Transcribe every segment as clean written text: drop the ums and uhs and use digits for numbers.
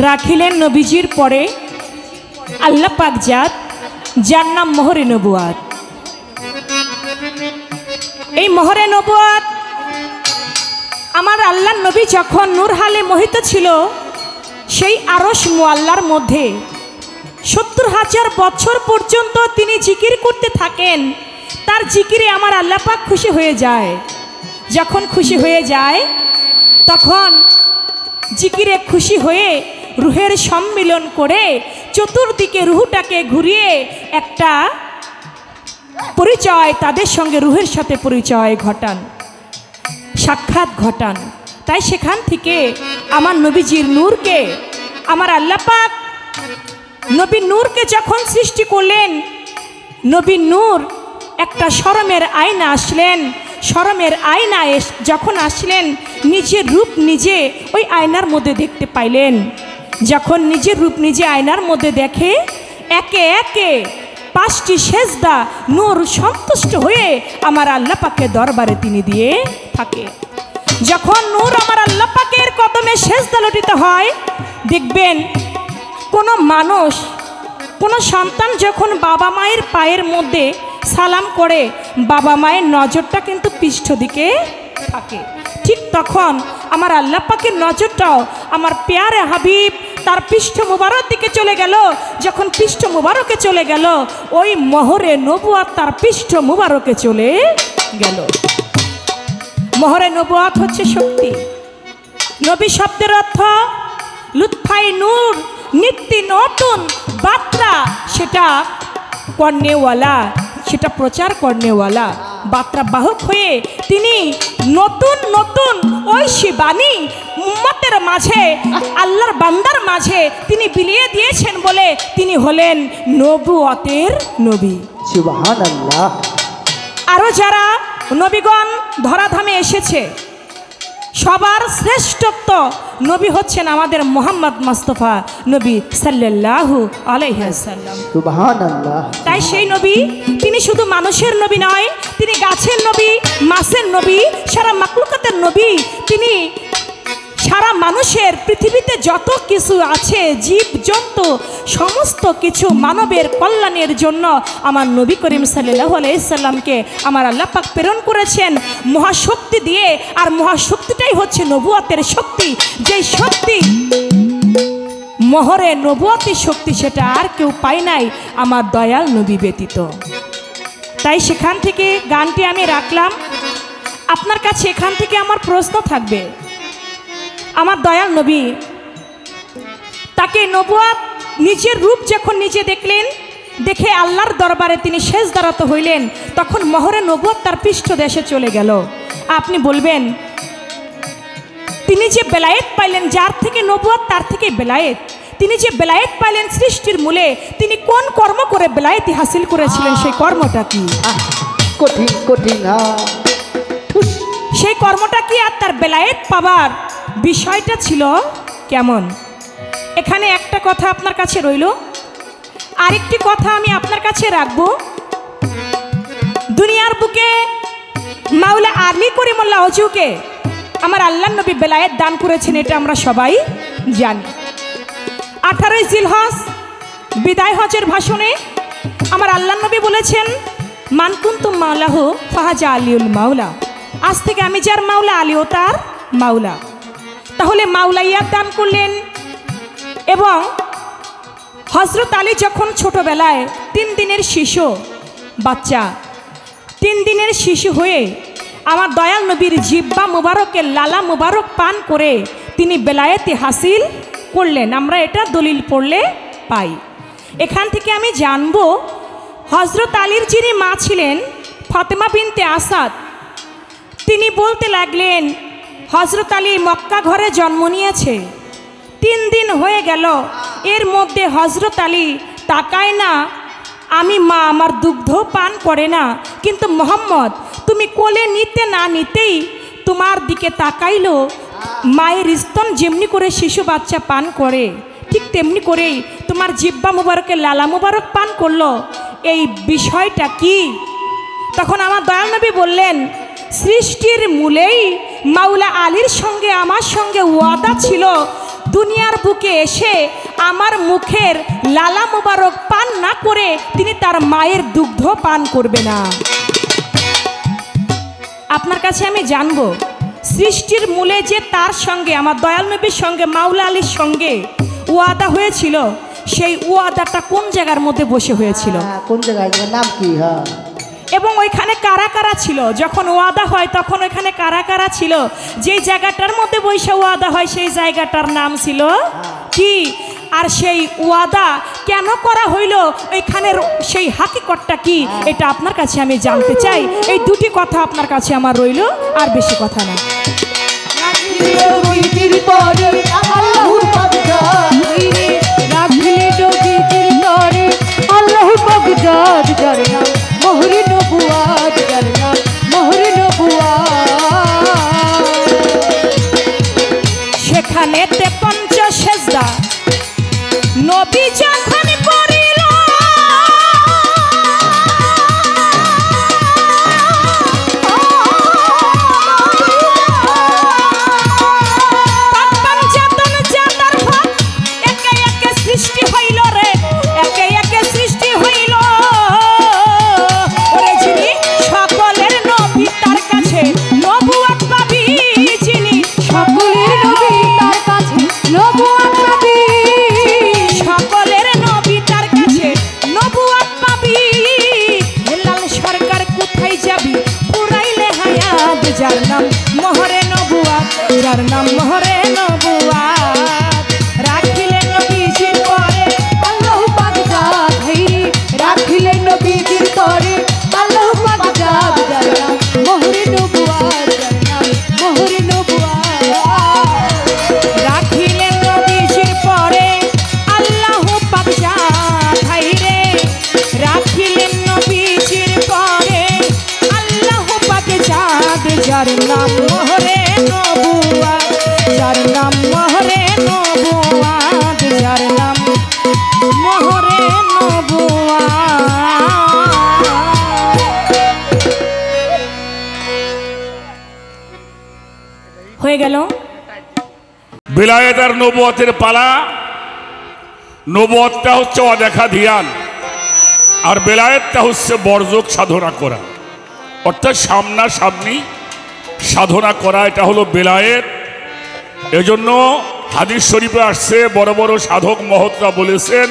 রাখিলেন নবীজির পরে আল্লাহ পাক জাত, যার নাম মোহরে নবুয়াত। এই মোহরে নবুয়াত আমার আল্লাহ নবী যখন নূর হালে মোহিত ছিল, সেই আরশ মুআল্লার মধ্যে ৭০,০০০ বছর পর্যন্ত তিনি জিকির করতে থাকেন। তার জিকিরে আমার আল্লাহ পাক খুশি হয়ে যায়। যখন খুশি হয়ে যায় তখন জিকিরে খুশি হয়ে রুহের সম্মিলন করে চতুর্দিকে রুহটাকে ঘুরিয়ে একটা পরিচয়, তাদের সঙ্গে রুহের সাথে পরিচয় ঘটান, সাক্ষাৎ ঘটান। তাই সেখান থেকে আমার নবীজির নূরকে আমার আল্লাহ পাক নবী নূরকে যখন সৃষ্টি করলেন, নবী নূর একটা শরমের আয়না আসলেন। শরমের আয়না যখন আসলেন, নিজের রূপ নিজে ওই আয়নার মধ্যে দেখতে পাইলেন। যখন নিজের রূপ নিজে আয়নার মধ্যে দেখে, একে একে 5টি সেজদা নূর সন্তুষ্ট হয়ে আমার আল্লাহ পাকের দরবারে তিনি দিয়ে থাকে। যখন নূর আমার আল্লাহ পাকের কদমে সেজদা লুটিত হয়, দেখবেন কোনো মানুষ, কোনো সন্তান যখন বাবা মায়ের পায়ের মধ্যে সালাম করে, বাবা মায়ের নজরটা কিন্তু পৃষ্ঠ দিকে থাকে। ঠিক তখন আমার আল্লাহ পাকের নজরটাও আমার প্যারে হাবিব তার পৃষ্ঠ মুবারক দিকে চলে গেল। যখন পৃষ্ঠ মুবারকে চলে গেল, ওই মোহরে নবুয়াত তার পৃষ্ঠ মুবারকে চলে গেল। মোহরে নবুয়াত হচ্ছে শক্তি। নবী শব্দের অর্থ লুৎফাই নূর, নিত্য নতুন বার্তা, সেটা কর্নেওয়ালা, সেটা প্রচার কর্নেওয়ালা, বার্তা বাহক হয়ে তিনি নতুন নতুন ঐশী বাণী উম্মতের মাঝে, আল্লাহর বান্দার মাঝে তিনি বিলিয়ে দিয়েছেন বলে তিনি হলেন নবুয়তের নবী। সুবহানাল্লাহ। আরও যারা নবীগণ ধরাধামে এসেছে, সবার শ্রেষ্ঠত্ব নবী হচ্ছেন আমাদের মোহাম্মদ মুস্তাফা নবী সাল্লাল্লাহু আলাইহি ওয়াসাল্লাম। সুবহানাল্লাহ। তাই সেই নবী, তিনি শুধু মানুষের নবী নয়, তিনি গাছের নবী, মাছের নবী, সারা মাখলুকাতের নবী। তিনি সারা মানুষের, পৃথিবীতে যত কিছু আছে, জীব জন্তু, সমস্ত কিছু মানবের কল্যাণের জন্য আমার নবী করিম সাল্লাল্লাহু আলাইহি সাল্লামকে আমার আল্লাহ পাক প্রেরণ করেছেন মহাশক্তি দিয়ে। আর মহাশক্তিটাই হচ্ছে নবুয়তের শক্তি। যেই শক্তি মোহরে নবুয়তের শক্তি, সেটা আর কেউ পায় নাই আমার দয়াল নবী ব্যতীত। তাই সেখান থেকে গানটি আমি রাখলাম আপনার কাছে। এখান থেকে আমার প্রশ্ন থাকবে, আমার দয়াল নবী, তাকে নবুয়ত নিজের রূপ যখন নিজে দেখলেন, দেখে আল্লাহর দরবারে তিনি সেজদারত হইলেন, তখন মোহরে নবুয়ত তার পৃষ্ঠদেশে চলে গেল। আপনি বলবেন, তিনি যে বেলায়েত পাইলেন, যার থেকে নবুয়ত তার থেকে বেলায়েত, তিনি যে বেলায়েত পাইলেন সৃষ্টির মূলে, তিনি কোন কর্ম করে বেলায়েতি হাসিল করেছিলেন? সেই কর্মটা কি? কঠিন কঠিন। সেই কর্মটা কি? আর তার বেলায়েত পাবার বিষয়টা ছিল কেমন? এখানে একটা কথা আপনার কাছে রইল, আরেকটি কথা আমি আপনার কাছে রাখবো। দুনিয়ার বুকে মাওলা আলী করিমুল্লাহ ওজুকে আমার আল্লাহ নবী বেলায়েত দান করেছেন, এটা আমরা সবাই জানি। 18ই জিলহজ বিদায় হজের ভাষণে আমার আল্লাহ নবী বলেছেন, মান কুনতুম মাওলাহু ফাহাজা আলিউল মাওলা। আজ থেকে আমি যার মাওলা, আলীও তার মাওলা। তাহলে মাওলাইয়াত দান করলেন। এবং হজরত আলী যখন ছোটবেলায় 3 দিনের শিশু বাচ্চা, 3 দিনের শিশু হয়ে আমার দয়াল নবীর জিব্বা মুবারকের লালা মুবারক পান করে তিনি বেলায়েতে হাসিল করলেন, আমরা এটা দলিল পড়লে পাই। এখান থেকে আমি জানব, হজরত আলীর যিনি মা ছিলেন ফাতেমা বিনতে আসাদ, তিনি বলতে লাগলেন, হজরত আলী মক্কা ঘরে জন্ম নিয়েছে, 3 দিন হয়ে গেল, এর মধ্যে হজরত আলী তাকায় না, আমি মা, আমার দুগ্ধ পান করে না, কিন্তু মোহাম্মদ তুমি কোলে নিতে না নিতেই তোমার দিকে তাকাইলো। মায়ের স্তন যেমনি করে শিশু বাচ্চা পান করে, ঠিক তেমনি করেই তোমার জিব্বা মুবারকের লালা মুবারক পান করলো। এই বিষয়টা কি? তখন আমার দয়াল নবী বললেন, সৃষ্টির মূলেই মাওলা আলীর সঙ্গে আমার সঙ্গে ওয়াদা ছিল, দুনিয়ার বুকে এসে আমার মুখের লালা মোবারক পান না করে তিনি তার মায়ের দুগ্ধ পান করবে না। আপনার কাছে আমি জানবো, সৃষ্টির মূলে যে তার সঙ্গে আমার দয়াল নবীর সঙ্গে মাওলা আলীর সঙ্গে ওয়াদা হয়েছিল, সেই ওয়াদাটা কোন জায়গার মধ্যে বসে হয়েছিল, কোন জায়গায়, নাম কি? হ্যাঁ, এবং ওইখানে কারা কারা ছিল? যখন ওয়াদা হয় তখন ওইখানে কারা কারা ছিল? যেই জায়গাটার মধ্যে বসে ওয়াদা হয় সেই জায়গাটার নাম ছিল কি? আর সেই ওয়াদা কেন করা হইল, ওইখানের সেই হাকিকতটা কি, এটা আপনার কাছে আমি জানতে চাই। এই দুটি কথা আপনার কাছে আমার রইল, আর বেশি কথা না। সেখানেতে পঞ্চসেজদা নবী যখন করিল, পঞ্চাতন জাতার ভাব একে একে সৃষ্টি হইল রে, একে একে সৃষ্টি হইল। ওরে যিনি সকলের নবী তার কাছে নবুয়ত পাবি, যিনি সকলের নবী তার কাছে নবুয়ত পাবি, সকলের নবী তার কাছে নবুয়ত পাবি। হেলাল সরকার কোথায় যাবি পুরাইলে হায়াত, যার নাম মোহরে নবুয়ত, যার নাম মোহরে নবুয়ত। রাখিলে নবীজির পরে আল্লাহ পাক জাত হাইরে, রাখিলে নবীজির পরে আল্লাহ পাক জাত, যার নাম মোহরে নবুয়ত, যার নাম মোহরে নবুয়ত। রাখিলেন নবীজির পরে আল্লাহ পাক জাত হাইরে, রাখিলেন নবীজির পরে আল্লাহ পাক জাত, যার নাম মোহরে নবুয়ত, যার নাম মোহরে নবুয়ত, যার নাম মোহরে নবুয়ত। হয়ে গেল বেলায়েত আর নবুয়তের পালা। নবুয়তটা হচ্ছে অদেখা ধ্যান, আর বেলায়েতটা হচ্ছে বর্জক সাধনা করা, অর্থাৎ সামনাসামনি সাধনা করা, এটা হলো বেলায়েত। এজন্য হাদিস শরীফে আসছে, বড় বড় সাধক মহতরা বলেছেন,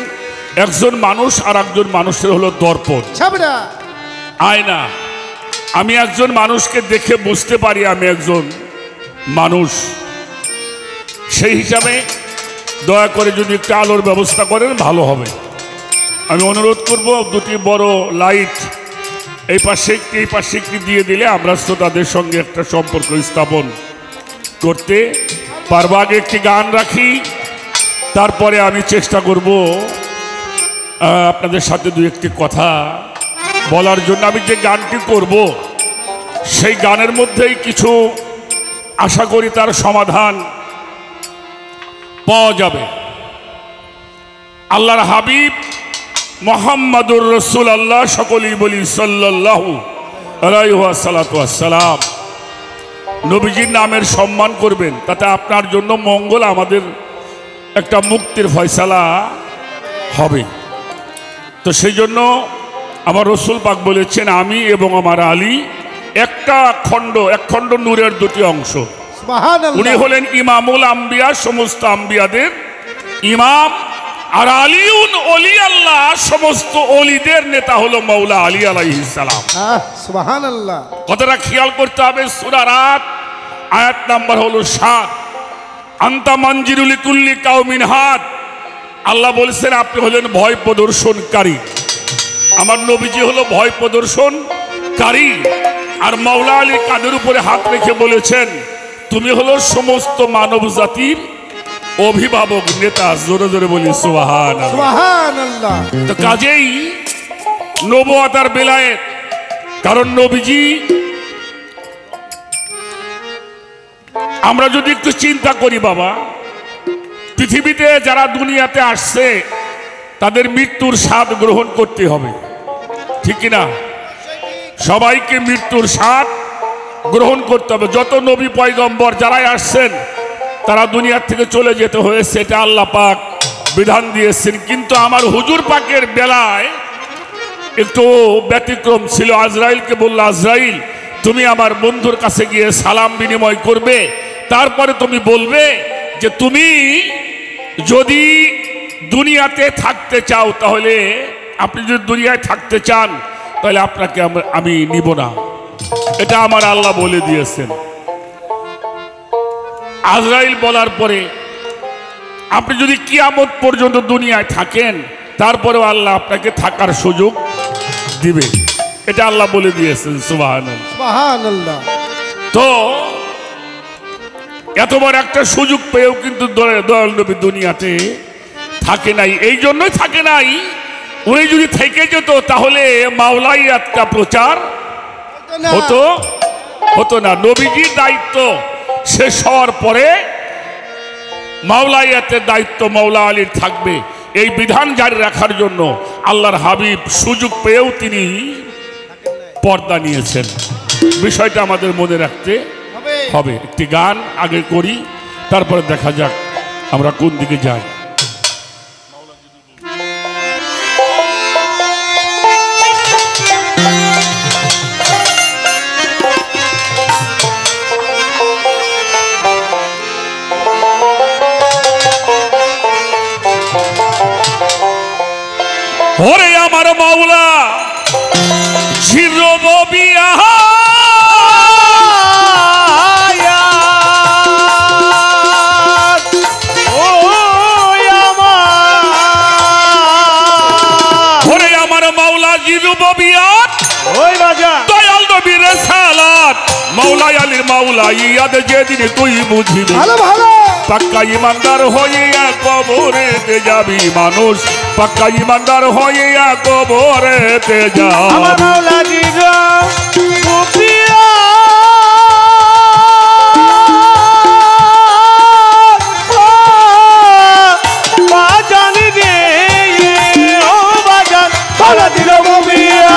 একজন মানুষ আর একজন মানুষের হলো দর্পণ, আয়না। আমি একজন মানুষকে দেখে বুঝতে পারি আমি একজন মানুষ। সেই হিসাবে দয়া করে যদি একটু আলোর ব্যবস্থা করেন ভালো হবে। আমি অনুরোধ করব, দুটি বড় লাইট এই পাশে একটি এই পাশে একটি দিয়ে দিলে আমরা শ্রোতাদের সঙ্গে একটা সম্পর্ক স্থাপন করতে পারবো। আগে একটি গান রাখি, তারপরে আমি চেষ্টা করব আপনাদের সাথে দু একটি কথা বলার জন্য। আমি যে গানটি করব সেই গানের মধ্যেই কিছু আশা করি তার সমাধান পাওয়া যাবে। আল্লাহর হাবিব মুহাম্মাদুর রাসূলুল্লাহ, সকলেই বলি সাল্লাল্লাহু আলাইহি ওয়াসাল্লাম। নবীজির নামের সম্মান করবেন, তাতে আপনার জন্য মঙ্গল, আমাদের একটা মুক্তির ফয়সালা হবে। তো সেই জন্য আমার রসুল পাক বলেছেন, আমি এবং আমার আলী এক খণ্ড নূরের দুটি অংশ। উনি হলেন ইমামুল আম্বিয়া, সমস্ত আম্বিয়াদের ইমাম, আর আলীউন ওলি আল্লাহ, সমস্ত ওলিদের নেতা হলো মাওলা আলী আলাইহিস সালাম। সুবহানাল্লাহ। কথাটা খেয়াল করতে হবে। সূরা রাত আয়াত নাম্বার হলো 7। আনতা মানজিরুল কুল্লি কাউমিন হাদ, আল্লাহ বলেছেন আপনি হলেন ভয় প্রদর্শনকারী। আমার নবীজি হলো ভয় প্রদর্শনকারী। আর মাওলা আলী কাদের উপরে হাত রেখে বলেছেন, তুমি হলো সমস্ত মানব জাতির অভিভাবক, নেতা। জোরে জোরে বলি সুবহানাল্লাহ। তো কাজেই নবুয়ত আর বেলায়েত, কারণ নবীজি, আমরা যদি একটু চিন্তা করি বাবা, পৃথিবীতে যারা দুনিয়াতে আসছে তাদের মৃত্যুর স্বাদ গ্রহণ করতে হবে, ঠিক কিনা? সবাইকে মৃত্যুর স্বাদ গ্রহণ করতে হবে। যত নবী পয়গম্বর যারাই আসছেন তারা দুনিয়ার থেকে চলে যেতে হয়েছে, এটা আল্লাহ পাক বিধান দিয়েছেন। কিন্তু আমার হুজুর পাকের বেলায় একটু ব্যতিক্রম ছিল। আজরাইলকে বলল, আজরাইল তুমি আমার বন্ধুর কাছে গিয়ে সালাম বিনিময় করবে, তারপরে তুমি বলবে যে তুমি যদি দুনিয়াতে থাকতে চাও, তাহলে আপনি যদি দুনিয়ায় থাকতে চান তাহলে আপনাকে আমি নিব না। এটা আমার আল্লাহ বলে দিয়েছেন। আজরাইল বলার পরে আপনি যদি কিয়ামত পর্যন্ত দুনিয়ায় থাকেন, তারপরেও আল্লাহ আপনাকে থাকার সুযোগ দিবে, এটা আল্লাহ বলে দিয়েছেন। সুবহানাল্লাহ। তো এত বড় একটা সুযোগ পেয়েও কিন্তু দয়াল নবী দুনিয়াতে থাকে নাই। এই জন্যই থাকে নাই, উনি যদি থেকে যেত তাহলে মাওলাইয়াতটা প্রচার হতো না। নবীজির দায়িত্ব শেষ হওয়ার পরে মাওলাইয়াতের দায়িত্ব মাওলা আলীর থাকবে। এই বিধান জারি রাখার জন্য আল্লাহর হাবিব সুযোগ পেয়েও তিনি পর্দা নিয়েছেন। বিষয়টা আমাদের মনে রাখতে হবে। একটি গান আগে করি, তারপরে দেখা যাক আমরা কোন দিকে যাই। ওরে আমার মাওলা চিরবিয়া দয়াল নবীর সালাত মাওলা আলীর মাওলা ইয়াদ যেদিন তুই বুঝিবি, পাক্কা ইমানদার হইয়া কবরেতে যাবি মানুষ, পাক্কা ইমানদার হইয়া কবরেতে যাবি। আমার মাওলা জিরো গোপিয়া বাজান রে ও বাজান মাওলা জিরো গোপিয়া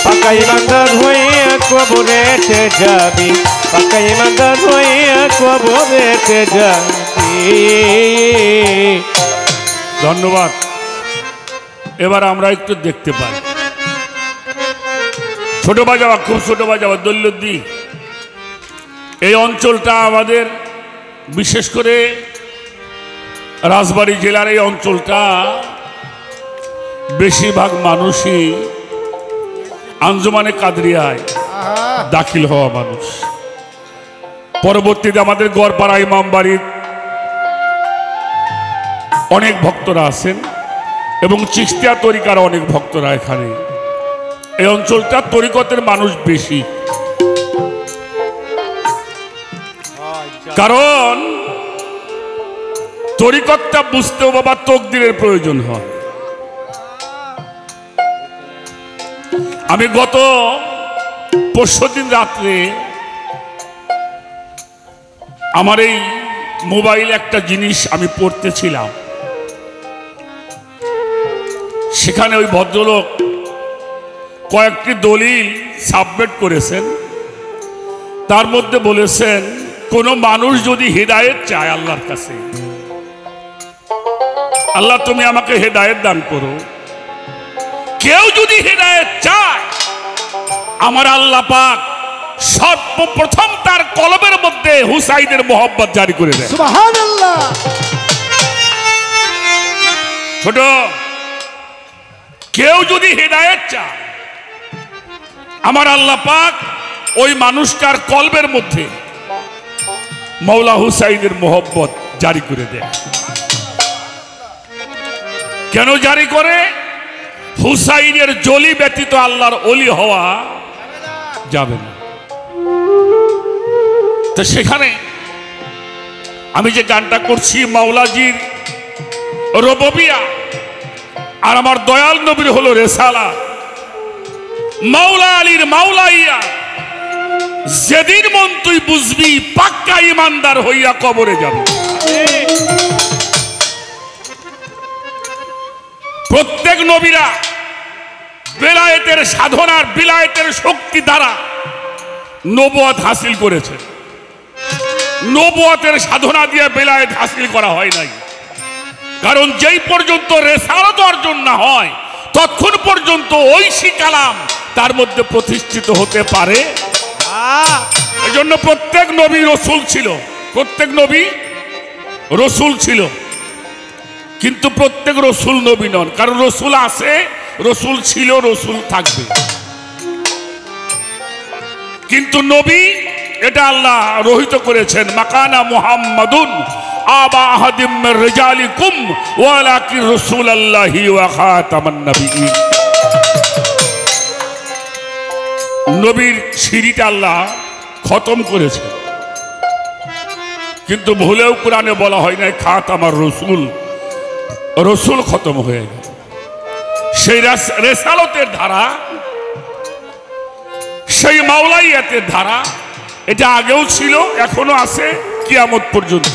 পাকা ইমানদার হইয়া কবরেতে যাবি, পাকা ইমানদার হইয়া কবরেতে যাবি। ধন্যবাদ। এবার আমরা একটু দেখতে পাই ছোট বাজাওয়া, খুব ছোট বাজাওয়া দৌলতদি। এই অঞ্চলটা আমাদের, বিশেষ করে রাজবাড়ী জেলার এই অঞ্চলটা বেশিরভাগ মানুষই আঞ্জুমানে কাদরিয়ায় দাখিল হওয়া মানুষ। পরবর্তীতে আমাদের গড়পাড়া ইমামবাড়ির অনেক ভক্তরা আছেন এবং চিশতিয়া তরিকার অনেক ভক্তরা এখানে। এই অঞ্চলটা তরিকতের মানুষ বেশি, কারণ তরিকতটা বুঝতেও বাবা তকদিরের প্রয়োজন হয়। আমি গত পরশুদিন রাত্রে আমার এই মোবাইল একটা জিনিস আমি পড়তেছিলাম, সেখানে ওই ভদ্রলোক কয়েকটি দলিল সাবমিট করেছেন। তার মধ্যে বলেছেন কোন মানুষ যদি হেদায়েত চায় আল্লাহর কাছে, আল্লাহ তুমি আমাকে হেদায়েত দান করো। কেউ যদি হেদায়েত চায়, আমার আল্লাহ পাক সর্বপ্রথম তার কলবের মধ্যে হুসাইনের মোহব্বত জারি করে দেয়। সুবহানাল্লাহ। ছোট, কেউ যদি হেদায়েত চায়, আমার আল্লাহ পাক ওই মানুষটার কলবের মধ্যে মৌলা হুসাইনের মোহব্বত জারি করে দেয়। কেন জারি করে? হুসাইনের জলি ব্যতীত আল্লাহর ওলি হওয়া যাবে না। তো সেখানে আমি যে গানটা করছি মাওলাজির রববিয়া, আর আমার দয়াল নবীর হলো রেসালা। মাওলা আলীর মাওলাইয়া যেদিন মন তুই বুঝবি, পাক্কা ইমানদার হইয়া কবরে যাবে। প্রত্যেক নবীরা বেলায়েতের সাধনার বিলায়েতের শক্তি দ্বারা নবুয়ত হাসিল করেছে। নবুয়তের সাধনা দিয়ে বেলায়েত হাসিল করা হয় নাই। কারণ যেই পর্যন্ত রেসালত অর্জন না হয় ততক্ষণ পর্যন্ত ঐশী কালাম তার মধ্যে প্রতিষ্ঠিত হতে পারে। এজন্য প্রত্যেক নবী রসুল ছিল, প্রত্যেক নবী রসুল ছিল, কিন্তু প্রত্যেক রসুল নবী নন। কারণ রসুল আছে, রসুল ছিল, রসুল থাকবে, কিন্তু নবী এটা আল্লাহ রহিত করেছেন। মাকানা মুহাম্মাদুন আবা আহাদিম মির রিজালিকুম ওয়ালাকিন রাসূলুল্লাহি ওয়া খাতামান নবিয়্যিন। নবীর সিঁড়িটা আল্লাহ খতম করেছে, কিন্তু ভুলেও কোরআনে বলা হয় না খাতামার রসুল, রসুল খতম হয়ে গেছে। সেই রেসালতের ধারা, সেই মাওলাইয়াতের ধারা, এটা আগেও ছিল, এখনো আছে, কিয়ামত পর্যন্ত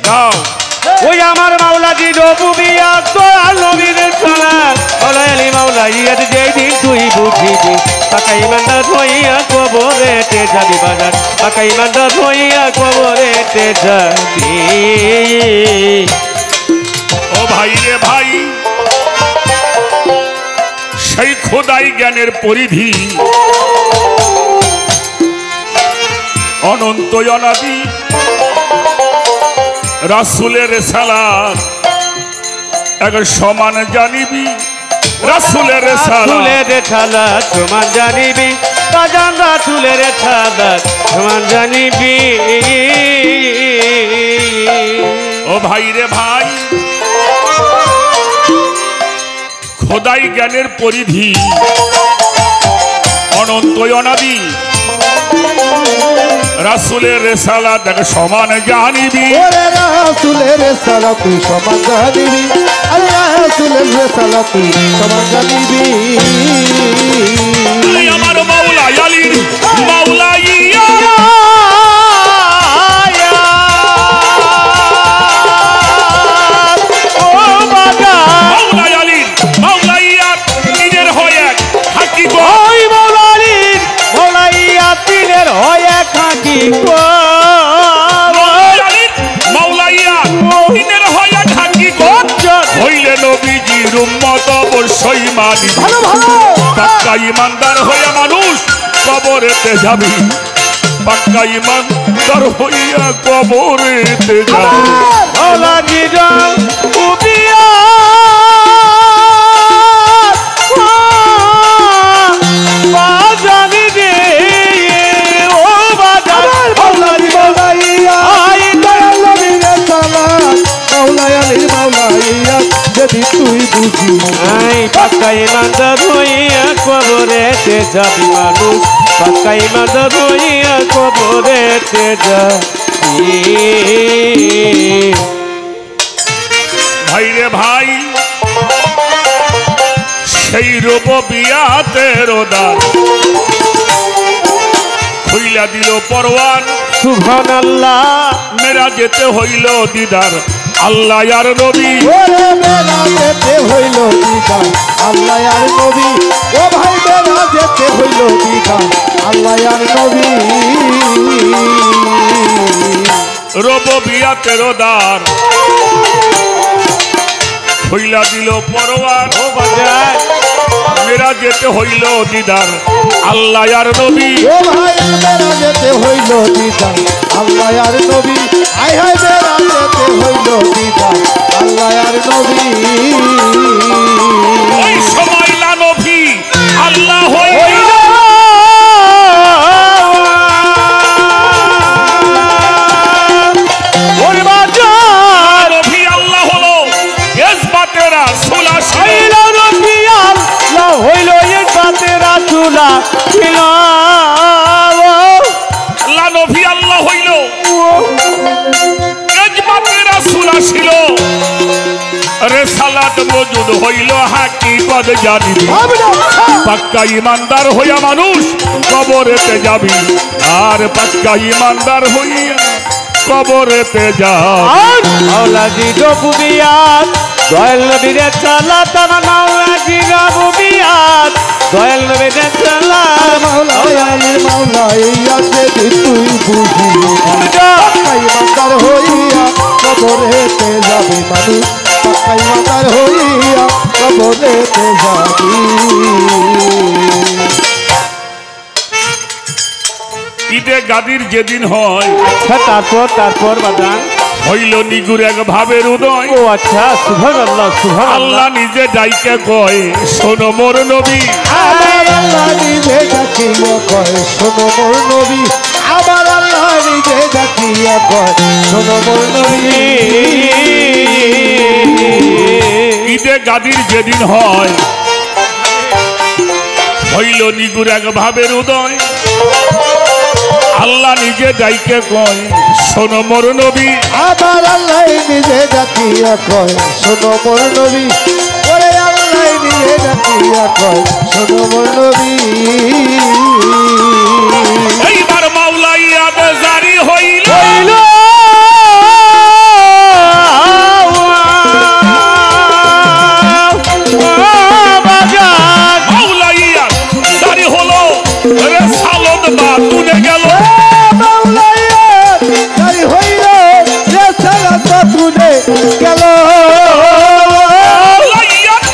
গাও। ওই আমার মাওলাজি রবুবিয়াত দয়াল নবীর সালাত আলাইহি মাওলাইয়াত যেদিন তুই বুঝিবি পাকা ইমানদার হইয়া কবরেতে যাবি বাজার, পাকা ইমানদার হইয়া কবরেতে যাবি। ও ভাই রে ভাই, সেই খোদাই জ্ঞানের পরিধি অনন্ত অনাদি, রাসূলের সালাত এক সমান জানিবি, রাসূলের রাসূলের সালাত সমান জানিবি, বাজান রাসূলের সালাত সমান জানিবি। ও ভাই রে ভাই, খোদাই জ্ঞানের পরিধি অনন্ত অনাদি, রাসূলের রিসালাত এক সমান জানিবি। ওরে রাসূলের রিসালাত তুই সমান জানিবি, আল্লাহ রাসূলের রিসালাত তুই সমান জানিবি। আমার মাওলা আলীর মাওলাইয়া অবশ্যই মানি, পাক্কা ইমানদার হইয়া মানুষ কবরেতে যাবি, পাক্কা ইমানদার হইয়া কবরেতে যাবি। যদি তুই বুঝি পাক্কা ইমানদার হইয়া কবরেতে যাবি মানুষ, পাক্কা ইমানদার হইয়া কবরেতে যাবি। ভাই রে ভাই, সেই রুবুবিয়াতের দ্বার খুইলা দিল পরওয়ান, সুবহানাল্লাহ। মেরা যেতে হইল দিদার আল্লাহ আর নবী। ওরে মেরা যেতে হইল দিদার আল্লাহ আর নবী, ও ভাই মেরা যেতে হইল দিদার আল্লাহ আর নবী। রুবুবিয়াতের দ্বার খুইলা দিল পরওয়ান, ও বাজার মেরা যেতে হইল দিদার আল্লাহ আর নবী। ও ভাই মেরা যেতে হইল দিদার আল্লাহ আর নবী, আয় হায় মেরা যেতে হইল দিদার আল্লাহ আর নবী। ওই সময় না নবী আল্লাহ হইল, ওরে বাজার নবী আল্লাহ হলো ইসবাতের রাসূল আসিল, নবী আল্লাহ হইল ইসবাতের রাসূল ছিল, আল্লাহ নবী আল্লাহ হইল ইসবাতের রাসূল আসিল, রিসালাত মওজুদ হইল হাকিকত জানিবি, পাক্কা ইমানদার হইয়া মানুষ কবরেতে যাবি, আর পাক্কা ইমানদার হইয়া কবরেতে যাবি। মাওলাজি রবুবিয়াত দয়াল নবীর সালাত, আমার মাওলাজি রবুবিয়াত দয়াল নবীর সালাম মাওলায় আলীর মাওলায় যদি তুই বুঝি পাক্কাই মাতার হইয়া কবরেতে যাবি মানুষ পাক্কাই মাতার হইয়া কবরেতে যাবি ঈদে গাদির যেদিন হয় আচ্ছা তারপর বাদান হইল নিগুর এক ভাবের উদয় ও আচ্ছা সুবহানাল্লাহ আল্লাহ নিজে ডাইকে কয় শোনো মোর নবী আবার আল্লাহ নিজে ডাকিয়া কয় শোনো মোর নবী আবার আল্লাহ নিজে ডাকিয়া কয় শোনো মোর নবী ঈদে গাদির যেদিন হয় হইল নিগুর এক ভাবের উদয় আল্লাহ নিজে ডাইকে কয় শোনো মোর নবী আবার আল্লাহ নিজে ডাকিয়া কয় শোনো মোর নবী ওরে আল্লাহ নিজে ডাকিয়া কয় শোনো মোর নবী এইবার মাওলা ইয়াদ জারি হইল মাওলা ইয়াদ জারি হলো রে সালদ বা তুলে গেল তাই হইল যে সালাত তুলে গেল মাওলা ইয়াদ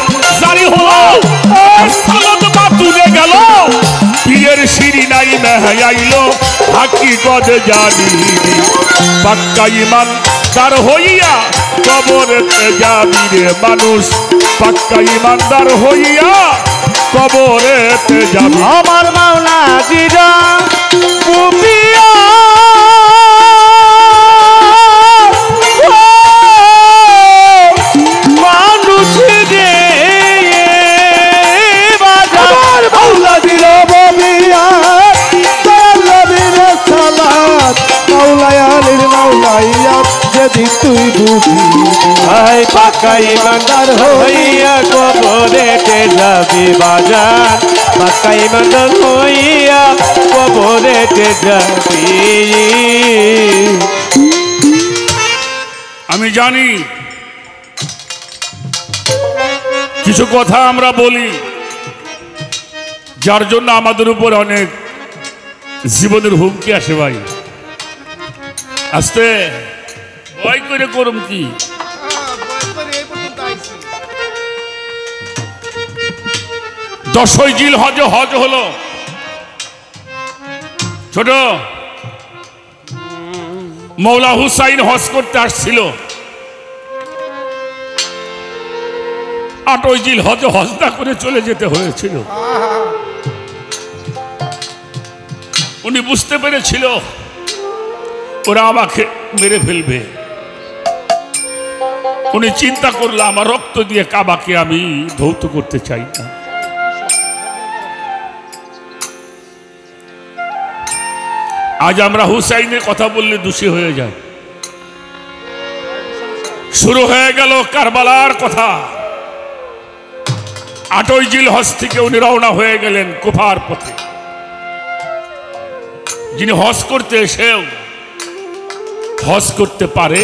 জারি হলো সালদ বা তুলে গেল পীরের শিরি নাই মেহাইলো হাকিকত জানি পাক্কা ঈমান দার হইয়া কবরেতে যাবি রে মানুষ পাক্কা ঈমানদার হইয়া কবরেতে যাবি আমার মাওলা জিরা মুবিয়া মানুষ রে আমার মাওলা দিল ববিয়া দয়াল নবীর সালাত মাওলায় আলীর মাওলাইয়া যদি তুই বুঝি ভাই পাকা ইমানদার হইয়া কবরেতে যাবি বাজার পাকা ইমানদার হইয়া কবরেতে যাবি আমি জানি কিছু কথা আমরা বলি যার জন্য আমাদের উপর অনেক জীবনের হুমকি আসে ভাই আস্তে ভয় করে করুম কি দশই জিল হজ হলো ছোট মৌলা হুসাইন হজ করতে আসছিল 8ই জিল হজ না করে চলে যেতে হয়েছিল উনি বুঝতে পেরেছিল ওরা আমাকে মেরে ফেলবে উনি চিন্তা করলো আমার রক্ত দিয়ে কাবাকে আমি ধৌত করতে চাই না আজ আমরা হুসাইনের কথা বললে দোষী হয়ে যায় শুরু হয়ে গেল কারবালার কথা 8ই জিল হজ থেকে উনি রওনা হয়ে গেলেন কুফার পথে যিনি হজ করতে এসেও হজ করতে পারে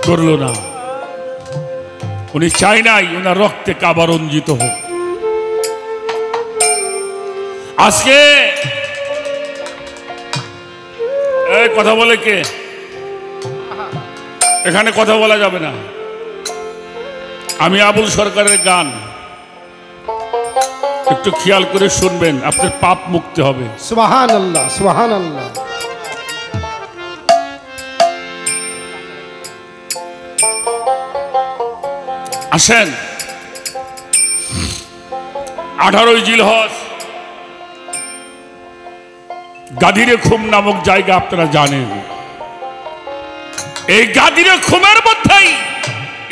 করলো না উনি চাই নাই ওনার রক্তে কাবা রঞ্জিত হোক আজকে কথা বলে কে এখানে কথা বলা যাবে না আমি আবুল সরকারের গান একটু খেয়াল করে শুনবেন আপনার পাপ মুক্তি হবে সুবহানাল্লাহ সুবহানাল্লাহ আসেন 18ই জিলহজ গাদিরে খুম নামক জায়গা আপনারা জানেন এই গাদিরে খুমের মধ্যেই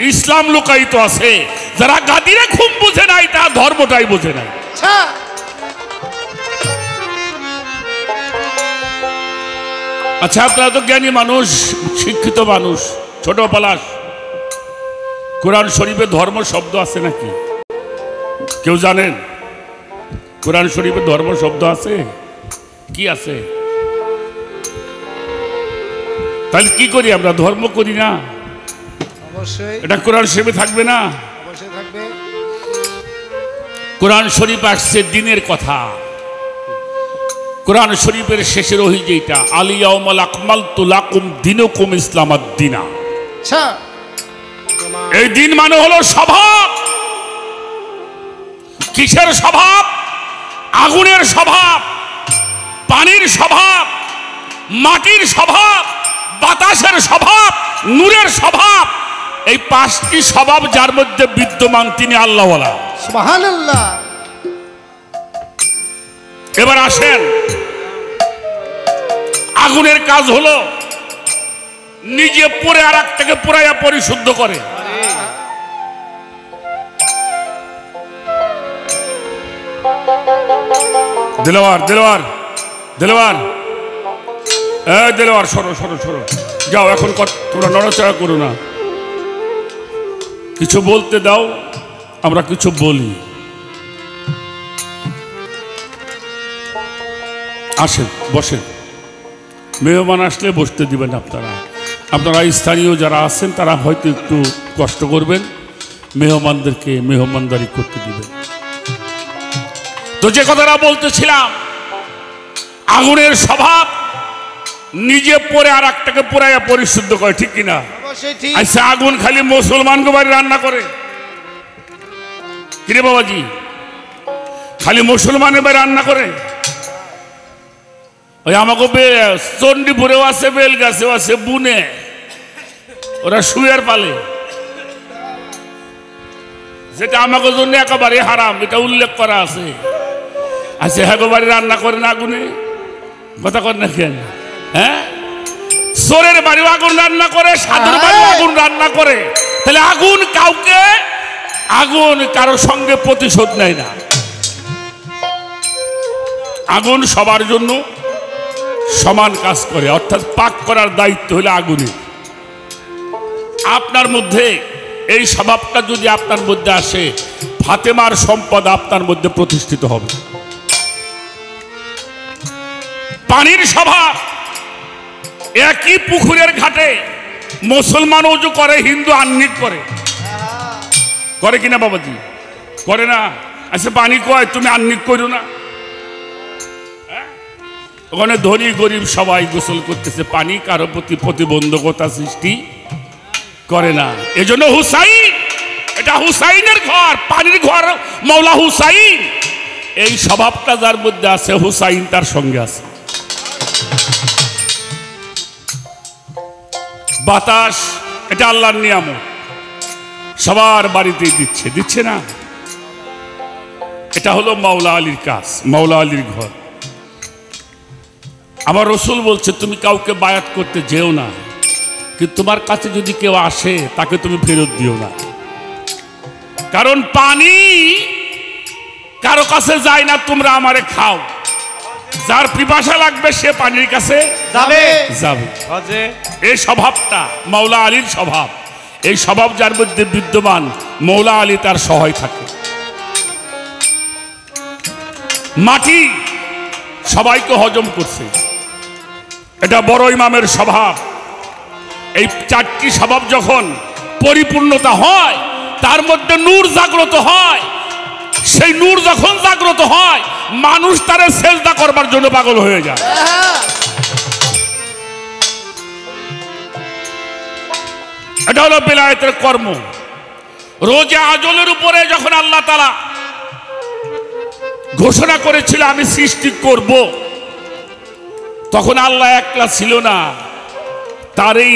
ইসলাম লুকায়িত আছে যারা গাদিরে খুম বুঝে নাই তারা ধর্মটাই বুঝে নাই আচ্ছা আপনারা তো জ্ঞানী মানুষ শিক্ষিত মানুষ ছোট পলাশ কোরআন শরীফে ধর্ম শব্দ আছে নাকি কেউ জানেন কোরআন শরীফে ধর্ম শব্দ আছে কি আছে তাহলে কি করি আমরা ধর্ম করি না অবশ্যই এটা কোরআন শরীফে থাকবে না অবশ্যই থাকবে কোরআন শরীফ আসছে দিনের কথা। কোরআন শরীফের শেষের ওহি যেটা আলিয়াউমাল আকমালতু লাকুম দীনুকুম ইসলামাদ দীনা। আচ্ছা এই দিন মানে হলো স্বভাব। কিসের স্বভাব? আগুনের স্বভাব, পানির স্বভাব, মাটির স্বভাব, বাতাসের স্বভাব, নূরের স্বভাব। এই পাঁচটি স্বভাব যার মধ্যে বিদ্যমান তিনি আল্লাহওয়ালা। সুবহানাল্লাহ। এবার আসেন, আগুনের কাজ হলো নিজে পড়ে আর একটাকে পুরাইয়া পরিশুদ্ধ করে। দিলওয়ার দিলওয়ার দিলওয়ার দিলওয়ার সরো সরো সরো, যাও এখন তোমরা নড়াচড়া করো না, কিছু বলতে দাও, আমরা কিছু বলি। আসেন বসেন, মেহমান আসলে বসতে দিবেন আপনারা। আপনারা স্থানীয় যারা আছেন তারা হয়তো একটু কষ্ট করবেন, মেহমানদেরকে মেহমানদারি করতে দিবেন। তো যে কথাটা বলতেছিলাম, আগুনের স্বভাব নিজে পড়ে আর একটাকে পোড়াইয়া পরিশুদ্ধ করে, ঠিক কিনা? আচ্ছা, আগুন খালি মুসলমানকে বাড়ি রান্না করে কিরে বাবাজি? খালি মুসলমানের বাড়ি রান্না করে? ওই আমাকে চণ্ডীপুরেও আছে, বেলগাছেও আছে, বুনে ওরা শুয়ার পালে, যেটা আমাকে জন্য একেবারে হারাম, এটা উল্লেখ করা আছে। আচ্ছা, একেবারে রান্না করে না আগুনে? কথা কর না কেন? হ্যাঁ, সোরের বাড়িও আগুন রান্না করে, সাধুর বাড়িও আগুন রান্না করে। তাহলে আগুন কাউকে, আগুন কারো সঙ্গে প্রতিশোধ নেয় না। আগুন সবার জন্য সমান কাজ করে, অর্থাৎ পাক করার দায়িত্ব হলো আগুনের। আপনার মধ্যে এই স্বভাবটা যদি আপনার মধ্যে আসে, ফাতেমার সম্পদ আপনার মধ্যে প্রতিষ্ঠিত হবে। পানির স্বভাব, একই পুকুরের ঘাটে মুসলমান ওযু করে, হিন্দু আহ্নিক করে, করে কিনা বাবাজি? করে না? আচ্ছা, পানি কয় তুমি আহ্নিক করো না? ওখানে ধনী গরিব সবাই গোসল করতেছে, পানি কারো প্রতি প্রতিবন্ধকতা সৃষ্টি করে না। এজন্য হুসাইন, এটা হুসাইনের ঘর, পানির ঘর মওলা হুসাইন। এই স্বভাবটা যার মধ্যে আছে, হুসাইন তার সঙ্গে আছে। বাতাস, এটা আল্লাহর নিয়ামত, সবার বাড়িতেই দিচ্ছে না? এটা হলো মাওলা আলীর কাজ, মাওলা আলীর ঘর। আমার রসুল বলছে, তুমি কাউকে বায়াত করতে যেও না, কিন্তু তোমার কাছে যদি কেউ আসে তাকে তুমি ফেরত দিও না। কারণ পানি কারো কাছে যায় না, তোমরা আমারে খাও। যার পিপাসা লাগবে সে পানির কাছে যাবে। এই স্বভাবটা মাওলা আলীর স্বভাব। এই স্বভাব যার মধ্যে বিদ্যমান, মাওলা আলী তার সহায় থাকে। মাটি সবাইকে হজম করছে, এটা বড় ইমামের স্বভাব। এই চারটি স্বভাব যখন পরিপূর্ণতা হয়, তার মধ্যে নূর জাগ্রত হয়। সেই নূর যখন জাগ্রত হয়, মানুষ তারে সেজদা করবার জন্য পাগল হয়ে যায়। এটা হলো বেলায়েতের কর্ম। রোজা আজলের উপরে যখন আল্লাহ তাআলা ঘোষণা করেছিল আমি সৃষ্টি করব, তখন আল্লাহ একলা ছিল না, তারই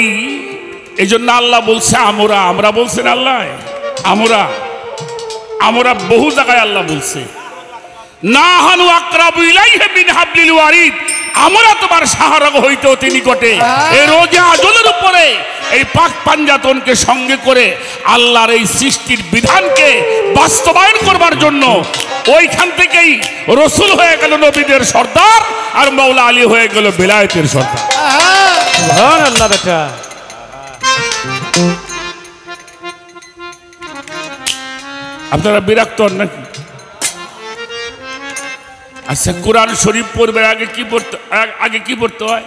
এই জন্য আল্লাহ বলছে আমরা। আমরা বলছেন আল্লাহ, আমরা বহু জায়গায় আল্লাহ বলছে, নাহানু আকরাবু ইলাইহি মিন হাবলিল ওয়ারিদ, আমরা তোমার সাহায্য হইতে অতি নিকটে। এই রোজা আজলের উপরে এই পাক পাঞ্জাতনকে সঙ্গে করে আল্লাহর এই সৃষ্টির বিধানকে বাস্তবায়ন করবার জন্য ওইখান থেকেই রসুল হয়ে গেল নবীদের সর্দার, আর মাওলা আলী হয়ে গেল বেলায়েতের সর্দার। সুবহানাল্লাহ। বেটা আপনারা বিরক্ত হন নাকি? আচ্ছা, কোরআন শরীফ পড়বে আগে কি পড়তে হয়?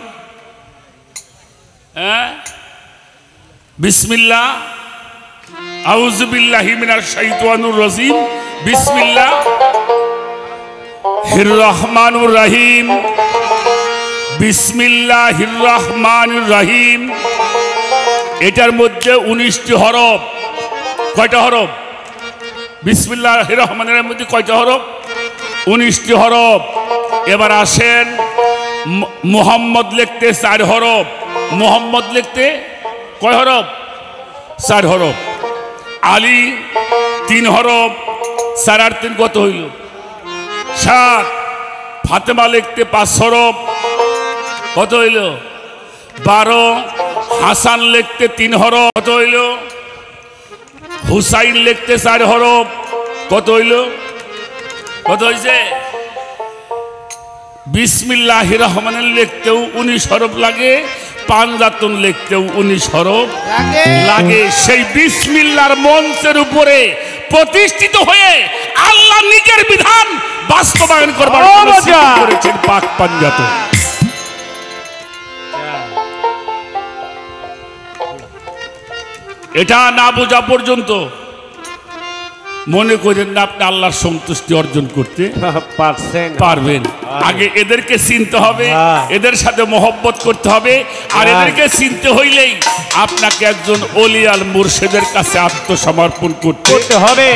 হ্যাঁ, বিসমিল্লাহ, আউযু বিল্লাহি মিনাশ শাইতানির রাজিম, বিসমিল্লাহির রহমানুর রহিম, বিসমিল্লাহির রহমানুর রহিম। এটার মধ্যে 19টি হরফ। কয়টা হরফ? বিসমিল্লাহির রহমানির রহিমের মধ্যে কয়টা হরফ? 19টি হরফ। এবার আসেন, মুহাম্মদ লিখতে 4 হরফ। মুহাম্মদ লিখতে কয় হরফ? 4 হরফ। আলী 3 হরফ। 4 আর 3 কত হইল? 7। ফাতেমা লিখতে 5 হরফ। কত হইল? 12। হাসান লিখতে 3 হরফ। কত হইল? হুসাইন লিখতে 4 হরফ। কত হইল? কত হয়েছে? বিসমিল্লাহির রহমানির লিখতেও 19 হরফ লাগে, পাঞ্জাতুন লিখতেও 19 হরফ লাগে। সেই বিসমিল্লাহর মঞ্চের উপরে প্রতিষ্ঠিত হয়ে আল্লাহ নিজের বিধান বাস্তবায়ন করবার জন্য সৃষ্টি করেছেন পাক পাঞ্জাতন। এটা না বোঝা পর্যন্ত মনে করেন না আপনি আল্লাহর সন্তুষ্টি অর্জন করতে পারবেন। আগে এদেরকে চিনতে হবে, এদের সাথে মহব্বত করতে হবে। আর এদেরকে চিনতে হইলেই আপনাকে একজন ওলিয়াল মুর্শিদের কাছে আত্মসমর্পণ করতে হবে।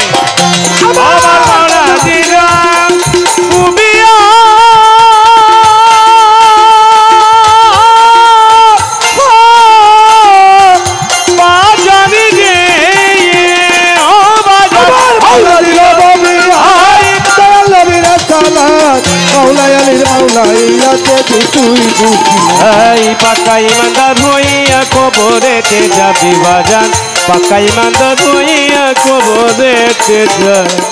পাকা ইমানদার হইয়া কবরেতে যাবি বাজান, পাকা ইমানদার হইয়া কবরেতে যাবি।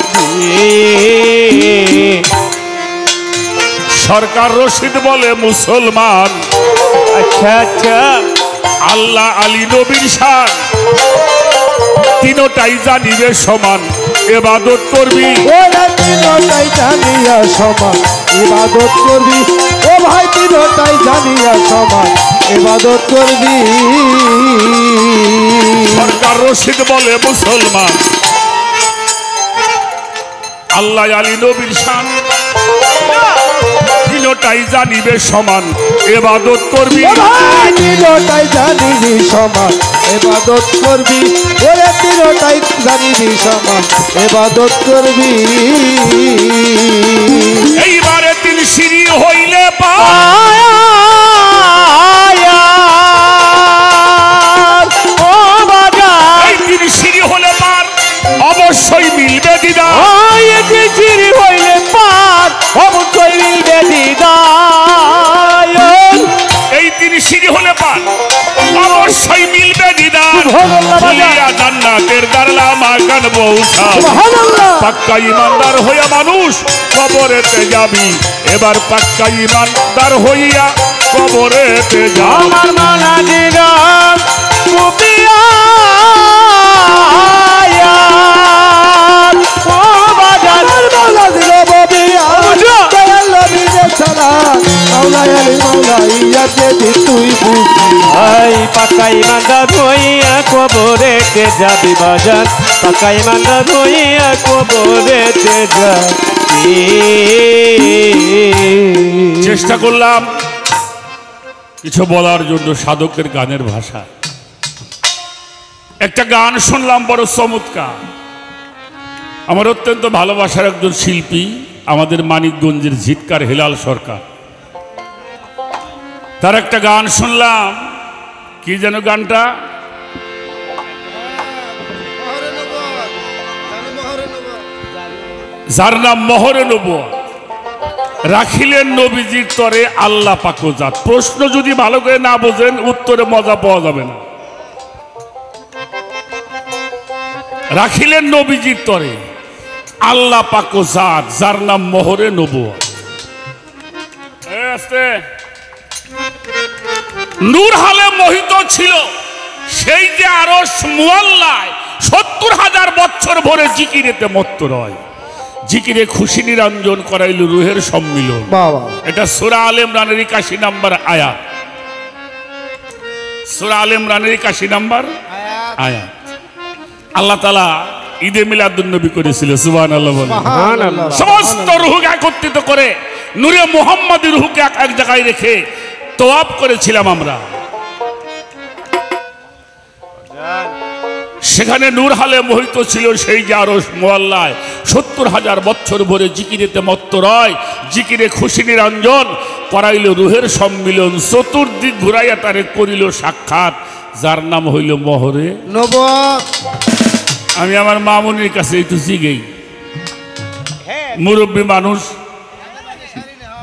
সরকার রশিদ বলে মুসলমান, আচ্ছা আচ্ছা, আল্লাহ আলী নবীর শান তিনটাই জানিবে সমান, ইবাদত করবি তিনটাই জানিয়া সমান ইবাদত করবি। ও ভাই তিনটাই জানিয়া সমান ইবাদত করবি। সরকার রশিদ বলে মুসলমান, আল্লাহ আলী নবীর শান তিনটাই জানিবে সমান, ইবাদত করবি। তিনটাই জানিবি সমান ইবাদত করবি। ওরে তিনটাই জানিবি সমান ইবাদত করবি। এইবারে 3 সিঁড়ি হইলে এই 3 সিঁড়ি হলে পার অবশ্যই মিলবে দিদা। সিঁড়ি হইলে পার অবশ্যই মিলবে দিদা। এই 3 সিঁড়ি হলে পার অবশ্যই মিলবে দিদার। জান্নাতের দারলা মাকান বৌসা। পাক্কা ইমানদার হইয়া মানুষ কবরেতে যাবি। এবার পাক্কা ইমানদার হইয়া কবরেতে যাবি। আমার মানা দিদা মুপিয়া পাকা ইমানদার হইয়া কবরেতে যাবি বাজান, পাকা ইমানদার হইয়া কবরেতে যাবি। চেষ্টা করলাম কিছু বলার জন্য সাধকের গানের ভাষা। একটা গান শুনলাম বড় চমৎকার। আমার অত্যন্ত ভালোবাসার একজন শিল্পী, আমাদের মানিকগঞ্জের ঝিটকার হেলাল সরকার, তার একটা গান শুনলাম। কি যেন গানটা? যার নাম মোহরে নবুয়ত, রাখিলেন নবীজির তরে আল্লাহ পাকজাত। প্রশ্ন যদি ভালো করে না বোঝেন উত্তরে মজা পাওয়া যাবে না। রাখিলেন নবীজির তরে আল্লাহ পাকজাত, যার নাম মোহরে নবুয়ত। নূর হালে মোহিত ছিল সেই যে আরশ মুআল্লায় ৭০,০০০ বছর ভরে জিকিরেতে মত্ত রয়। জিকিরে খুশি নিরঞ্জন করাইল রুহের সম্মিলন। এটা সূরা আলে ইমরানের ৮১ নম্বর আয়াত। সূরা আলে ইমরানের ৮১ নম্বর আয়াত। আল্লাহ তাআলা ঈদে মিলাদুন্নবী করেছিল। সুবহানাল্লাহ বলেন। সুবহানাল্লাহ। সমস্ত রুহকে একত্রিত করে নূরে মুহাম্মাদী রুহকে এক জায়গায় রেখে তোয়াব করেছিলাম আমরা। সেখানে নূর হালে মোহিত ছিল সেই যে আরশ মোয়াল্লায় ৭০,০০০ বছর ভরে জিকিরেতে মত্ত রয়, জিকিরে খুশি নিরঞ্জন করাইল রুহের সম্মিলন, চতুর্দিক ঘুরাইয়া তারে করিল সাক্ষাৎ, যার নাম হইল মহরে নবুয়ত। আমি আমার মামুনির কাছে একটু জিগেই, মুরব্বী মানুষ,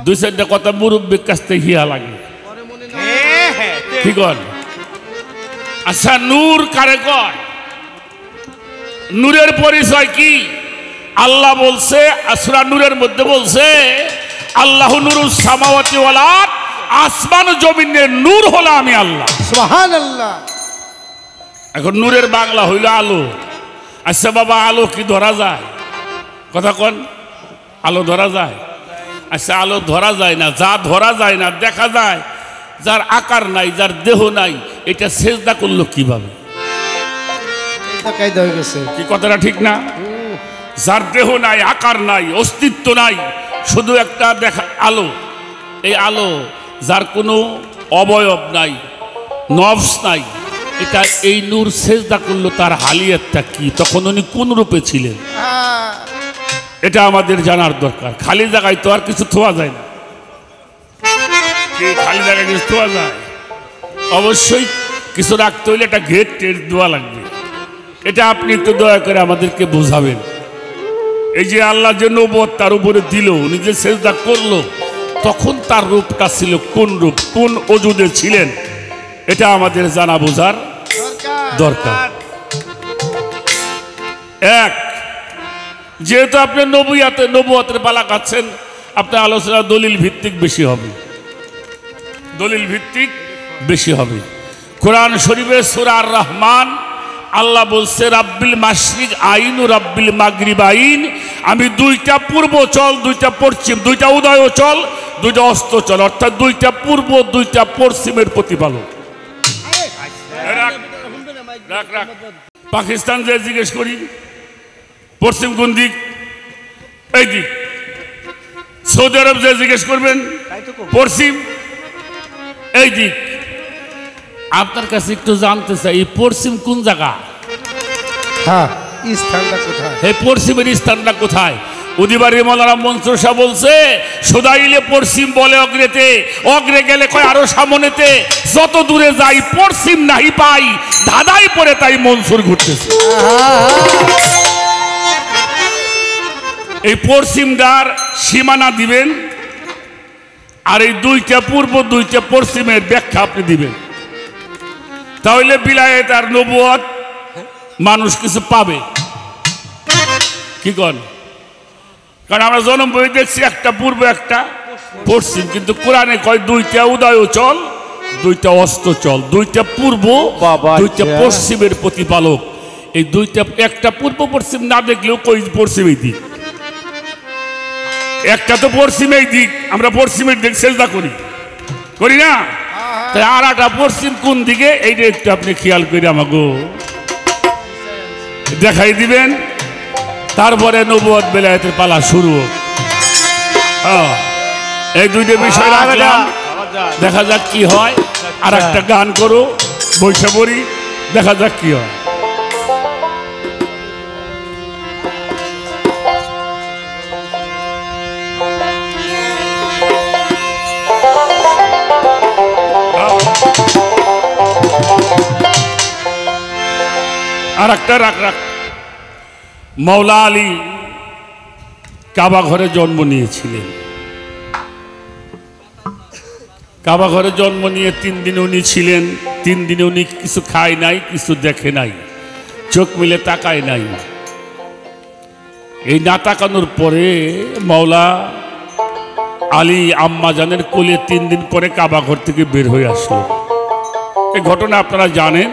দুই চারটা কথা মুরব্বীর কাছ থেকে হিয়া লাগে, ঠিক আছে? আচ্ছা, নূর কারে কয়? নূরের পরিচয় কি? আল্লাহ বলছে সূরা নূরের মধ্যে বলছে, আল্লাহু নূরুস সামাওয়াতি ওয়াল আরদ, আসমান ও জমিনের নূর হলো আমি আল্লাহ। সুবহানাল্লাহ। এখন নূরের বাংলা হইল আলো। আচ্ছা বাবা, আলো কি ধরা যায়? কথা কন, আলো ধরা যায়? আচ্ছা, আলো ধরা যায় না, যা ধরা যায় না দেখা যায়, যার আকার নাই, যার দেহ নাই, এটা সেজদা করলো কিভাবে? কায়দা হয়ে গেছে। কি কথাটা ঠিক না? যার দেহ নাই, আকার নাই, অস্তিত্ব নাই, শুধু একটা দেখা আলো, এই আলো যার কোনো অবয়ব নাই, নফস নাই, এটা এই নূর সেজদা করলো, তার হালিয়াতটা কি, তখন উনি কোন রূপে ছিলেন, এটা আমাদের জানার দরকার। খালি জায়গায় তো আর কিছু থোয়া যায় না। কি খালি জায়গায় কিছু থোয়া যায়? অবশ্যই কিছু রাখতে হইলে একটা ঘেট টেট দেওয়া লাগবে। এটা আপনি একটু দয়া করে আমাদেরকে বোঝাবেন। এই যে আল্লাহ যে নবুয়ত তার উপরে দিল, উনি যে সেজদা করলো, তখন তার রূপটা ছিল কোন রূপ, কোন ওজুদে ছিলেন, এটা আমাদের জানা বোঝার দরকার। এক, যেহেতু আপনি নবুয়তের পালা কাটছেন, আপনার আলোচনা দলিল ভিত্তিক বেশি হবে, দলিল ভিত্তিক বেশি হবে। কোরআন শরীফে সূরা আর রহমান আল্লাহ বলছে, রাব্বিল মাশরিক আইন ও রাব্বিল মাগরিব আইন, আমি দুইটা পূর্ব চল, দুইটা পশ্চিম, দুইটা উদয় চল, দুইটা অস্ত চল, অর্থাৎ দুইটা পূর্ব, দুইটা পশ্চিমের প্রতিপালক। রাখ রাখ। পাকিস্তান যে জিজ্ঞেস করি পশ্চিম কোন দিক, এই দিক। সৌদি আরব যে জিজ্ঞেস করবেন পশ্চিম, এই দিক। আপনার কাছে একটু জানতে চাই, এই পশ্চিম কোন জায়গা? হ্যাঁ, স্থানটা কোথায়? এই পশ্চিমের স্থানটা কোথায়? উদিবাড়ি মৌলানা মনসুর শাহ বলছে, সুদাইলে পশ্চিম বলে অগ্রেতে, অগ্রে গেলে কয় আরো সামনেতে, যত দূরে যাই পশ্চিম নাহি পাই, ধাঁধাই পড়ে তাই মনসুর ঘুরতেছে। এই পশ্চিমটার সীমানা দিবেন, আর এই দুইটা পূর্ব, দুইটা পশ্চিমের ব্যাখ্যা আপনি দিবেন, তাহলে বিলায়েত আর নবুয়ত মানুষ কিছু পাবে। কি কন? কারণ আমরা জন্ম বই দেখছি একটা পূর্ব একটা পশ্চিম, কিন্তু কোরআনে কয় দুইটা উদয় চল, দুইটা অস্ত চল, দুইটা পূর্ব, দুইটা পশ্চিমের প্রতিপালক। এই দুইটা, একটা পূর্ব পশ্চিম না দেখলেও কই পশ্চিমের দিক, একটা তো পশ্চিমের দিক, আমরা পশ্চিমের দিক সেজদা করি, করি না? তাই আর একটা পশ্চিম কোন দিকে, এইটা একটু আপনি খেয়াল করে আমাকে দেখাই দিবেন, তারপরে নবুয়ত বেলায়েতের পালা শুরু। এই দুইটা বিষয় রাখলাম, দেখা যাক কি হয়। আর একটা গান করো, বৈশা পড়ি, দেখা যাক কি হয়। আর একটা রাখ রাখ। মৌলা আলী কাবা ঘরে জন্ম নিয়েছিলেন। কাবা ঘরে জন্ম নিয়ে 3 দিন উনি ছিলেন। 3 দিনে উনি কিছু খায় নাই, কিছু দেখে নাই, চোখ মিলে তাকায় নাই। এই না তাকানোর পরে মৌলা আলী আম্মাজানের কোলে 3 দিন পরে কাবা ঘর থেকে বের হয়ে আসলো। এই ঘটনা আপনারা জানেন।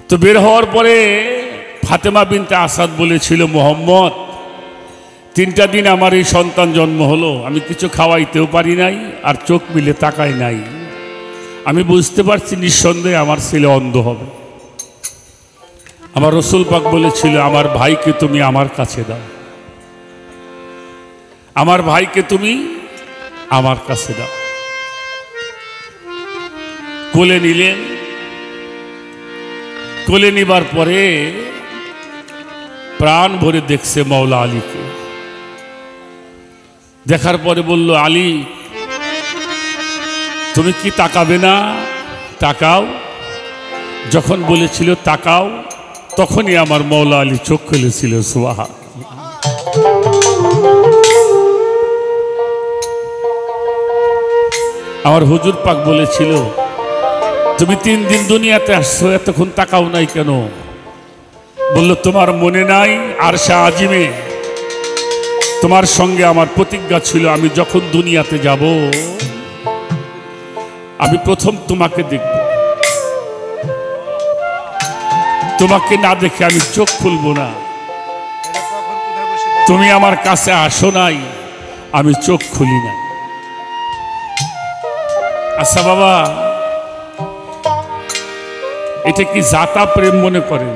তো বের হওয়ার পরে ফাতেমা বিনতে আসাদ বলেছিল, মোহাম্মদ 3টা দিন আমার এই সন্তান জন্ম হলো, আমি কিছু খাওয়াইতেও পারি নাই, আর চোখ মিলে তাকাই নাই। আমি বুঝতে পারছি নিঃসন্দেহে আমার ছেলে অন্ধ হবে। আমার রসুল পাক বলেছিল, আমার ভাইকে তুমি আমার কাছে দাও, আমার ভাইকে তুমি আমার কাছে দাও। কোলে নিলেন। কোলে নিবার পরে প্রাণ ভরে দেখছে মৌলা আলীকে। দেখার পরে বলল, আলী তুমি কি তাকাবে না? তাকাও। যখন বলেছিল তাকাও, তখনই আমার মৌলা আলী চোখ খুলেছিল। সুবহান। আমার হুজুর পাক বলেছিল, তুমি 3 দিন দুনিয়াতে আসছো, এতক্ষণ তাকাও নাই কেন? বলল, তোমার মনে নাই আরশে আজিমে তোমার সঙ্গে আমার প্রতিজ্ঞা ছিল, আমি যখন দুনিয়াতে যাব আমি প্রথম তোমাকে দেখব, তোমাকে না দেখে আমি চোখ খুলব না। তুমি আমার কাছে আসো নাই, আমি চোখ খুলি না। আচ্ছা বাবা, এটা কি জাতা প্রেম মনে করেন?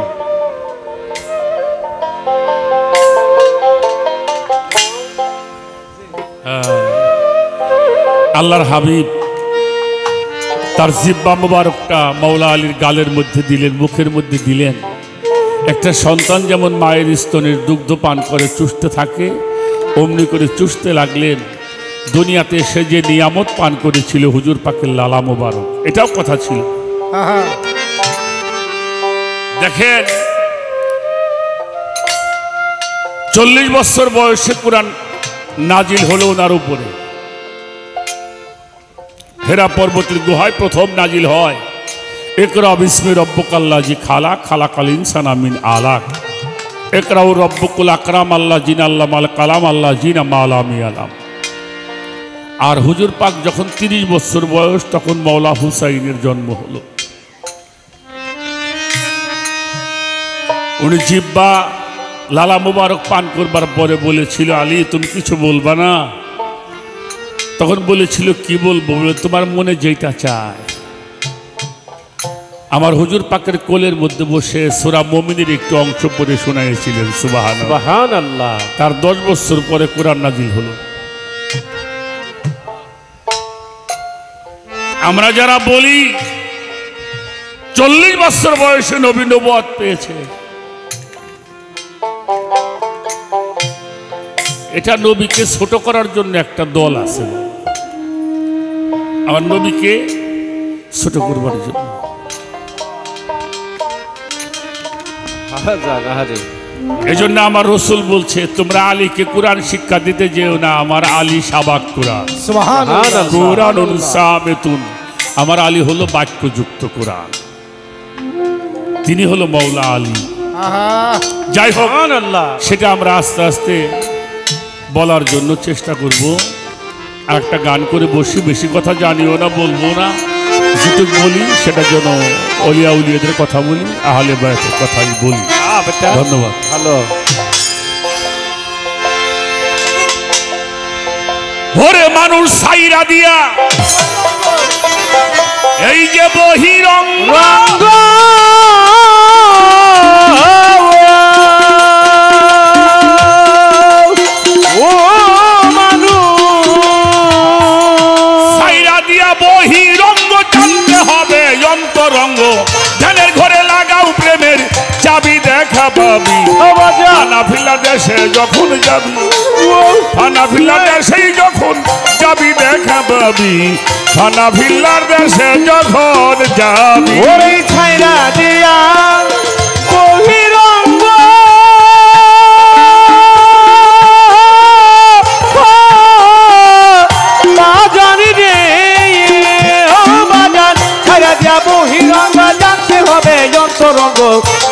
আল্লাহর হাবিব তার জিব্বা মুবারকটা মৌলা আলীর গালের মধ্যে দিলেন, মুখের মধ্যে দিলেন। একটা সন্তান যেমন মায়ের স্তনের দুগ্ধ পান করে চুষতে থাকে, অমনি করে চুষতে লাগলেন। দুনিয়াতে সে যে নিয়ামত পান করেছিল হুজুর পাকের লালা মুবারক, এটাও কথা ছিল। দেখেন, 40 বছর বয়সে কোরআন নাজিল হলো ওনার উপরে। হেরা পর্বতের গুহায় প্রথম নাজিল হয়, ইকরা বিসমি রব্বিকাল্লাযী খালাক, খালাকাল ইনসানা মিন আলাক, ইকরাউ রব্বুকুল আকরাম আল্লাযী আল্লামাল কালাম আল্লাযী মা লাম ইয়ালাম। আর হুজুর পাক যখন 30 বছর বয়স, তখন মৌলা হুসাইনের জন্ম হলো। উনি জিব্বা লালা মুবারক পান করবার পরে বলেছিল, আলী তুমি কিছু বলবা না? তখন বলেছিল, কি বলবো? বলে, তোমার মনে যেটা চায়। আমার হুজুর পাকের কোলের মধ্যে বসে সূরা মুমিনের একটু অংশ পড়ে শোনাইছিলেন। সুবহানাল্লাহ। তার 10 বছর পরে কোরআন নাজিল হলো। আমরা যারা বলি 40 বছর বয়সে নবী নবুয়ত পেয়েছে, এটা নবীকে ছোট করার জন্য একটা দল আছে, আমার নবীকে ছোট করবার জন্য। এজন্য আমার রসুল বলছে, তোমরা আলীকে কোরআন শিক্ষা দিতে যেও না, আমার আলী সাবাক কোরআন। কোরআনুন সামেতুন, আমার আলী হলো বাক্যযুক্ত কোরআন, তিনি হলো মৌলা আলী। যাই হোক, সেটা আমরা আস্তে আস্তে বলার জন্য চেষ্টা করব। আর একটা গান করে বসি, বেশি কথা জানিও না, বলবো না, যেটুকু বলি সেটা যেন অলিয়া উলিয়াদের কথা বলি, আহলে বায়াতের কথাই বলি। ধন্যবাদ। ভালো। ওরে মানুষ সাইরা দিয়া এই যে বহিরঙ্গ, সাইরা দিয়া বহিরঙ্গ জানতে হবে অন্তরঙ্গ। ধ্যানের ঘরে লাগাও প্রেমের চাবি, দেখা পাবি হানাফিলা দেশে যখন যাবি, হানাফিলা দেশে যখন যাবি দেখা পাবি, হানাফিলার দেশে যখন যাবি। ওরে ছাইরা দিয়া বহিরঙ্গ, বাজানি রে ও বাজান, ছাইরা দিয়া বহিরঙ্গ জানতে হবে অন্তরঙ্গ।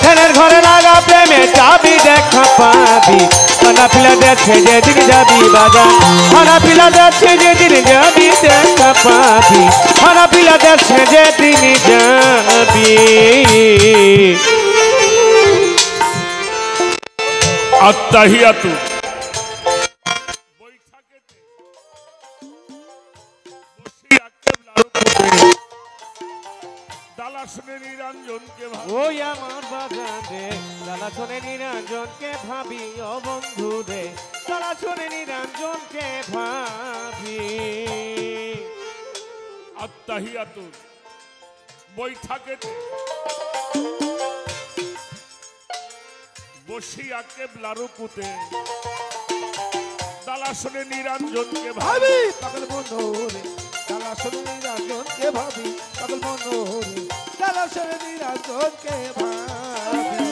ধ্যানের ঘরে লাগা প্রেমে চাবি, দেখা পাবি হানাফিলা দেশে যেদিন যাবি বাজান, হানাফিলা দেশে যেদিন যাবি দেখা পাবি, হানাফিলা দেশে যেদিন যাবি। আত্তাহিয়াতু বৈঠকেতে বসিয়া কিবলার উপরে ডালা শুনে নিরঞ্জনকে ভাবি ওই আমার বাজান রে জ্বালা শুনে নিরঞ্জনকে ভাবি ও বন্ধু রে জ্বালা শুনে নিরঞ্জনকে ভাবি আত্মাহিয়াতুন বৈঠাকেতে বসিয়া কেবলারুকুতে জ্বালা শুনে নিরঞ্জনকে ভাবি ভাবি পাগল মনোরে জ্বালা শুনে নিরঞ্জনকে ভাবি পাগল মনোরে জ্বালা শুনে নিরঞ্জনকে ভাবি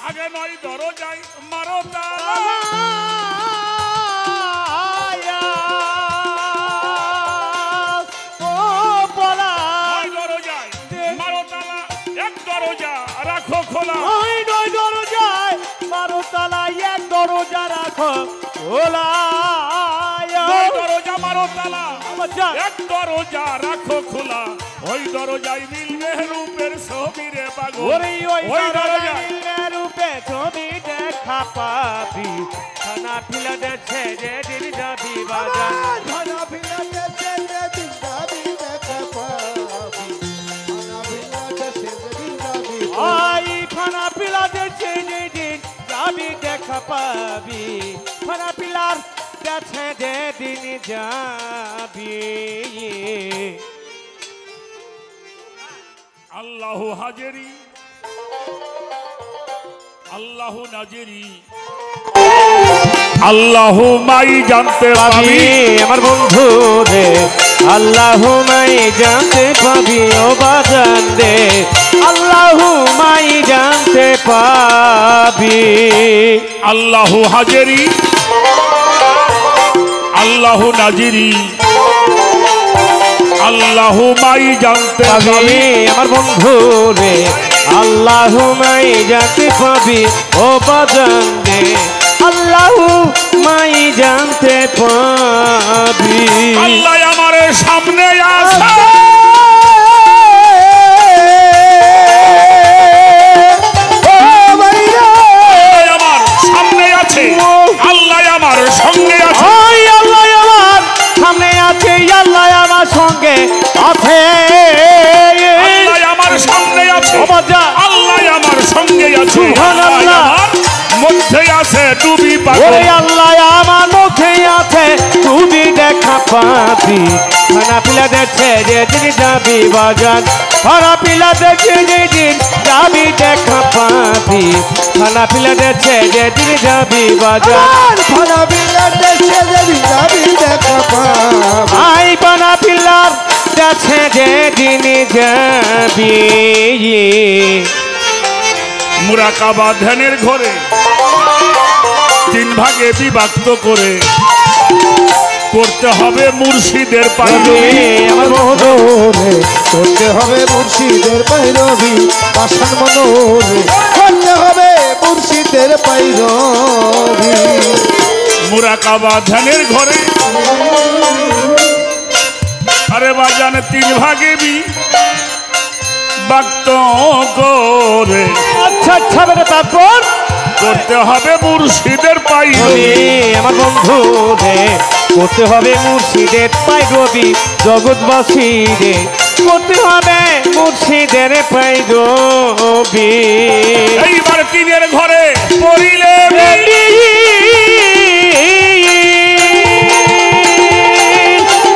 আগে নয় দরজায় মারো তালা নয় দরজায় মারো তালা এক দরজা রাখো খোলা নয় দরজা মারো তালা এক দরজা রাখো খোলা ওই দরজায় মিলবে রূপের ছবি রে পাগল ওই দরজায় রূপে ছবি দেখা পাবি খানা পিলা দেখছে যে দিন যাবি বাজার ভানা ভিলাতে সেজে দিন যাবি দেখা পাবি ভানা ভিলাতে সেজে দিন যাবি আই খানা পিলা দেখছে যে দিন যাবি দেখা পাবি খানা পিলার দেখছে যে দিন যাবি আল্লাহ হাজেরি আল্লাহ নাজেরি আল্লাহ মাই জানতে পাবি আমার বন্ধু রে আল্লাহ মাই জানতে পাবি ও বাজান রে আল্লাহ মাই জানতে পাবি আল্লাহ হাজেরি আল্লাহ নাজেরি আল্লাহ মাই জানতে পাবি পাবি আমার বন্ধু রে আল্লাহ মাই জানতে পাবি ও বাজান রে আল্লাহ মাই জানতে পাবি আল্লাহ আমার সামনে আছে আমার সামনে আছে আল্লাহ আমার সঙ্গে আছে ওই আল্লাহ আমার সামনে আছে আল্লাহ আমার সঙ্গে আছে আল্লাহ আমার সামনে আছে ও বাজান আল্লাহ আমার সঙ্গে আছে সুবহানাল্লাহ। আল্লাহ আমার মধ্যে আছে ডুবি পাগল ওরে আল্লাহ আমার মুখে আছে তুমি দেখা পাবি খানা পিলা দেখছে যে দিন যাবি বাজান খানা পিলা দেখছে যে দিন যাবি দেখা পাবি খানা পিলা দেখছে যে দিন যাবি বাজান ভানা ভিলাতে সেজে দিন যাবি দেখা পাবি আই বানা পিলার দেখছে যে দিন যাবি মুরাকাবা ধ্যানের ঘরে তিন ভাগে বিভক্ত করে করতে হবে মুর্শিদের পাইরবি আমার বন্ধু মনোরে করতে হবে মুর্শিদের পাইরবি পাষাণ মনোরে করতে হবে মুর্শিদের পাইরবি মুরাকাবা ধ্যানের ঘরে আরে বাজান তিন ভাগে বিভক্ত করে আচ্ছা আচ্ছা বেটা তারপর করতে হবে মুর্শিদের পাইরবি ওরে আমার বন্ধু রে করতে হবে মুর্শিদের পাইরবি জগৎবাসী রে করতে হবে মুর্শিদের পাইরবি এইবার তিনের ঘরে পড়িলে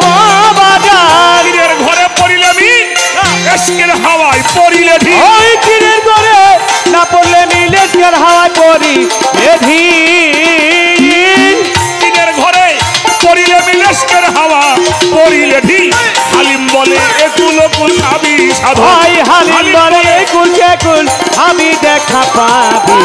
ও বাজার তিনের ঘরে পড়িলে আমি এসকের হাওয়ায় পড়িলে ঠিক ওই তীরের ঘরে না পড়লে মিলের হাওয়ায় পড়ি এধি তিনের ঘরে পড়িলে মিলেস্কের হাওয়া পড়িলে ঠিক হালিম বলে একুল কুল আবি সাধু ভাই হালিম বলে কুল আমি দেখা পাবি